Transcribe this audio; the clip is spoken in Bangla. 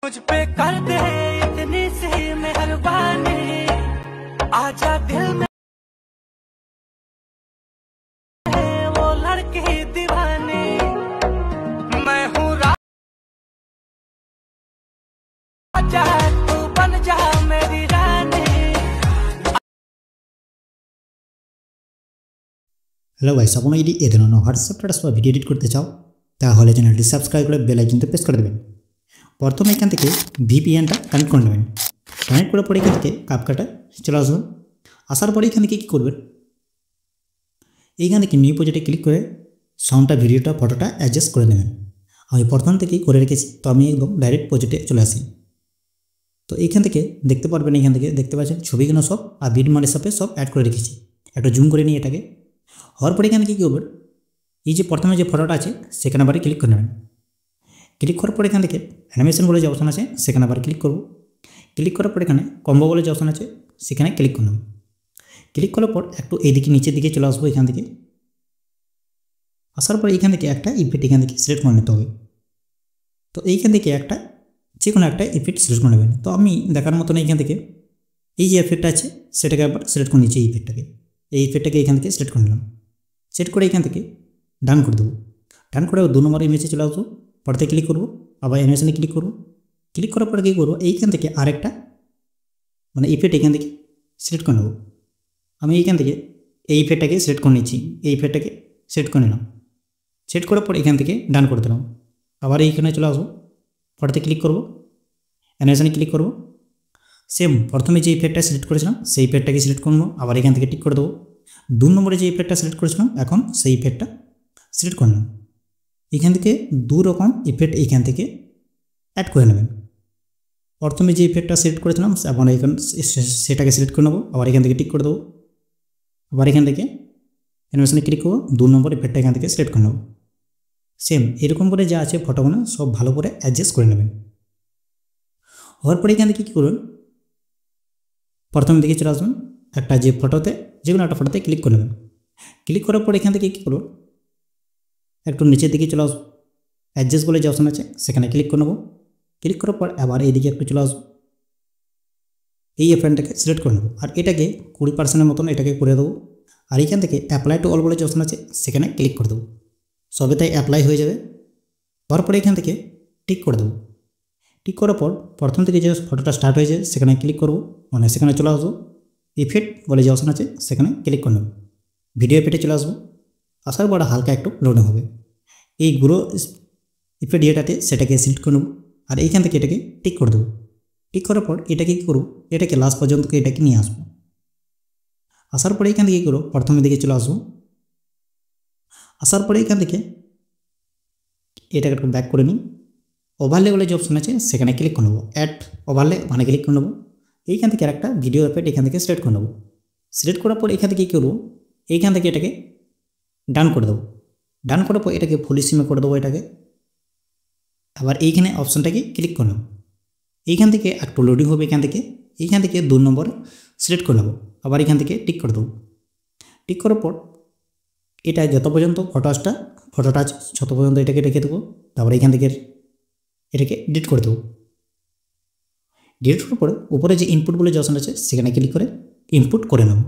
मुझ पे कर दे इतनी सी मेहरबानी, आजा दिल में है वो लड़की दीवानी, मैं हूँ राजा तू बन जा मेरी रानी। হ্যালো গাইস, আপনারা যদি এই ধরনের হোয়াটসঅ্যাপ স্ট্যাটাস বা ভিডিও এডিট করতে চাও তাহলে চ্যানেলটি সাবস্ক্রাইব করে বেল আইকনটি প্রেস করে দেবেন। প্রথমে এখান থেকে ভিপিএনটা কানেক্ট করে নেবেন। কানেক্ট করার পরে এখান থেকে কাপকাটা চলে আসবেন। আসার পরে এখান থেকে কী করবেন, এইখান থেকে নিউ প্রজেক্টে ক্লিক করে সাউন্ডটা, ভিডিওটা, ফটোটা অ্যাডজাস্ট করে নেবেন। আমি প্রথম থেকেই করে রেখেছি, তো আমি একদম ডাইরেক্ট প্রজেক্টে চলে আসি। তো এইখান থেকে দেখতে পারবেন, এখান থেকে দেখতে পাচ্ছেন ছবিগুলো সব আর বিট মানের সাথে সব অ্যাড করে রেখেছি। একটু জুম করে নিই এটাকে। হওয়ার পরে এখানে কী করবেন, এই যে প্রথমে যে ফটোটা আছে সেখানে আবার ক্লিক করে নেবেন। ক্লিক করার পরে এখান থেকে অ্যানিমেশন বলে যে অপশন আছে সেখানে আবার ক্লিক করব। ক্লিক করার পর এখানে কম্বো বলে যে অপশন আছে সেখানে ক্লিক করব। ক্লিক করার পর একটু এইদিকে নিচের দিকে চলে আসবো। এখান থেকে আসার পর এখান থেকে একটা ইফেক্ট এখান থেকে সিলেক্ট করে নিতে হবে। তো এইখান থেকে একটা যে কোনো একটা ইফেক্ট সিলেক্ট করে নেবেন। তো আমি দেখার মতন এইখান থেকে এই যে ইফেক্টটা আছে সেটাকে আবার সিলেক্ট করে নিচ্ছি। এই ইফেক্টটাকে এখান থেকে সিলেক্ট করে নিলাম। সেট করে এখান থেকে ডান করে দেবো। ডান করে 2 নম্বর ইমেজে চলে আসবো। পরতে ক্লিক করবো, আবার অ্যানিমেশনে ক্লিক করবো। ক্লিক করার পরে কী করবো, এইখান থেকে আরেকটা ইফেক্ট এখান থেকে সিলেক্ট করে নেবো। আমি এইখান থেকে এই ইফেক্টটাকে সিলেক্ট করে নিচ্ছি। এই ইফেক্টটাকে সিলেক্ট করে নিলাম। সেট করার পর এখান থেকে ডান করে দিলাম। আবার এইখানে চলে আসবো। পরতে ক্লিক করবো, অ্যানিমেশনে ক্লিক করবো। সেম প্রথমে যে ইফেক্টটা সিলেক্ট করেছিলাম সেই ইফেক্টটাকে সিলেক্ট করবো। আবার এখান থেকে টিক করে দেবো। 2 নম্বরে যে ইফেক্টটা সিলেক্ট করেছিলাম এখন সেই ইফেক্টটা সিলেক্ট করে নেব। এখান থেকে 2 রকম ইফেক্ট এইখান থেকে অ্যাড করে নেবেন। প্রথমে যে ইফেক্টটা সিলেক্ট করেছিলাম এখন এখানে সেটাকে সিলেক্ট করে নেবো। আবার এখান থেকে টিক করে দেবো। আবার এখান থেকে অ্যানিমেশনে ক্লিক করবো, 2 নম্বর ইফেক্টটা এখান থেকে সিলেক্ট করে নেব। সেম এরকম করে যা আছে ফটোগুলো সব ভালো করে অ্যাডজাস্ট করে নেবেন। হওয়ার পরে এখান থেকে কী করবেন, প্রথম দিকে চলে আসবেন। একটা যে ফটোতে যে কোনো একটা ফটোতে ক্লিক করে নেবেন। ক্লিক করার পর এখান থেকে কী করব, একটু নিচের দিকে চলে আসবো। অ্যাডজাস্ট বলে যে অপশন আছে সেখানে ক্লিক করে নেবো। ক্লিক করার পর আবার এইদিকে একটু চলে আসবো। এই এফেন্টটাকে সিলেক্ট করে নেবো আর এটাকে 20% মতন এটাকে করে দেবো। আর এখান থেকে অ্যাপ্লাই টু অল বলে যে অপশন আছে সেখানে ক্লিক করে দেবো। সবে তাই অ্যাপ্লাই হয়ে যাবে। তারপরে এখান থেকে টিক করে দেবো। টিক করার পর প্রথম থেকে যে ফটোটা স্টার্ট হয়েছে সেখানে ক্লিক করবো, সেখানে চলে আসবো। ইফেক্ট বলে যে অপশন আছে সেখানে ক্লিক করে নেব। ভিডিও ইফেক্টে চলে আসবো। আসার পর হালকা একটু লোডিং হবে। এই গুলো ইফেক্ট ইয়েটাতে সেটাকে সিলেক্ট করে নেব আর এইখান থেকে এটাকে টিক করে দেবো। টিক করার পর এটাকে কী করবো, এটাকে লাস্ট পর্যন্ত এটাকে নিয়ে আসবো। আসার পরে এখান থেকে কী করবো, প্রথমের দিকে চলে আসবো। আসার পরে এখান থেকে এটাকে একটু ব্যাক করে নিই। ওভারলে বলে যে অপশন আছে সেখানে ক্লিক করে নেবো। অ্যাড ওভারলে ক্লিক করে নেবো। এইখান থেকে একটা ভিডিও এফেক্ট এখান থেকে সিলেক্ট করে নেবো। সিলেক্ট করার পর এখান থেকে কী করবো, এইখান থেকে এটাকে ডান করে দেবো। ডান করার পর এটাকে ফুল স্ক্রিনে করে দেবো এটাকে। আবার এইখানে অপশনটাকে ক্লিক করে নেব। এইখান থেকে একটু লোডিং হবে। এইখান থেকে 2 নম্বর সিলেক্ট করে নেবো। আবার এখান থেকে টিক করে দেবো। টিক করার পর এটা যত পর্যন্ত ফটোটা আছে তত পর্যন্ত এটাকে রেখে দেবো। তারপর এইখান থেকে এটাকে ডিলিট করে দেবো। ডিলিট করার পরে উপরে যে ইনপুট বলে যে অপশন আছে সেখানে ক্লিক করে ইনপুট করে নেব।